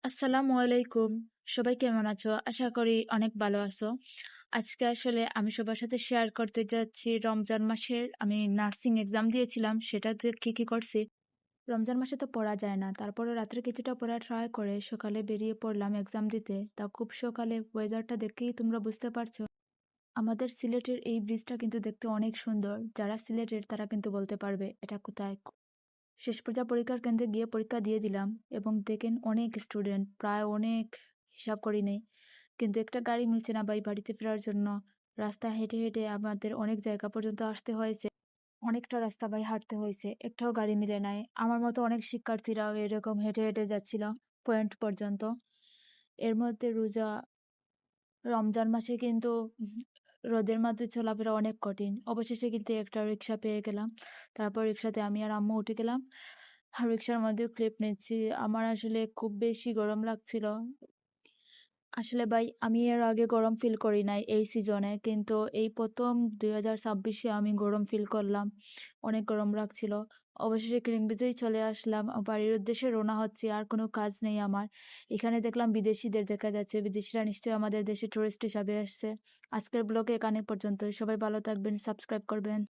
আসসালামু আলাইকুম। সবাই কেমন আছো? আশা করি অনেক ভালো আছো। আজকে আসলে আমি সবার সাথে শেয়ার করতে যাচ্ছি রমজান মাসের আমি নার্সিং এক্সাম দিয়েছিলাম সেটাতে কি করছি। রমজান মাসে তো পড়া যায় না, তারপরে রাত্রে কিছুটা পড়া ট্রাই করে সকালে বেরিয়ে পড়লাম এক্সাম দিতে। তা খুব সকালে ওয়েদারটা দেখেই তোমরা বুঝতে পারছো। আমাদের সিলেটের এই ব্রিজটা কিন্তু দেখতে অনেক সুন্দর। যারা সিলেটের তারা কিন্তু বলতে পারবে এটা কোথায়। শেষ পর্যায়ে পরীক্ষার কেন্দ্রে গিয়ে পরীক্ষা দিয়ে দিলাম এবং দেখেন অনেক স্টুডেন্ট, প্রায় অনেক, হিসাব করি নেই, কিন্তু একটা গাড়ি মিলছে না ভাই বাড়িতে ফেরার জন্য। রাস্তা হেঁটে হেঁটে আমাদের অনেক জায়গা পর্যন্ত আসতে হয়েছে, অনেকটা রাস্তা ভাই হাঁটতে হয়েছে, একটাও গাড়ি মিলে নাই। আমার মতো অনেক শিক্ষার্থীরাও এরকম হেঁটে হেঁটে যাচ্ছিল পয়েন্ট পর্যন্ত। এর মধ্যে রোজা রমজান মাসে কিন্তু রোদের মধ্যে চলাফেরা অনেক কঠিন। অবশেষে কিন্তু একটা রিক্সা পেয়ে গেলাম। তারপর রিক্সাতে আমি আর আম্মু উঠে গেলাম। আর রিক্সার মধ্যেও ক্লিপ নিচ্ছি। আমার আসলে খুব বেশি গরম লাগছিল। আসলে ভাই আমি এর আগে গরম ফিল করি নাই এই সিজনে, কিন্তু এই প্রথম 2026-এ আমি গরম ফিল করলাম। অনেক গরম লাগছিল। অবশেষে ক্রিমবিজেই চলে আসলাম, বাড়ির উদ্দেশ্যে রওনা হচ্ছি। আর কোনো কাজ নেই আমার। এখানে দেখলাম বিদেশিদের দেখা যাচ্ছে, বিদেশিরা নিশ্চয়ই আমাদের দেশে টুরিস্ট হিসাবে আসছে। আজকের ব্লগে এখানে পর্যন্ত। সবাই ভালো থাকবেন, সাবস্ক্রাইব করবেন।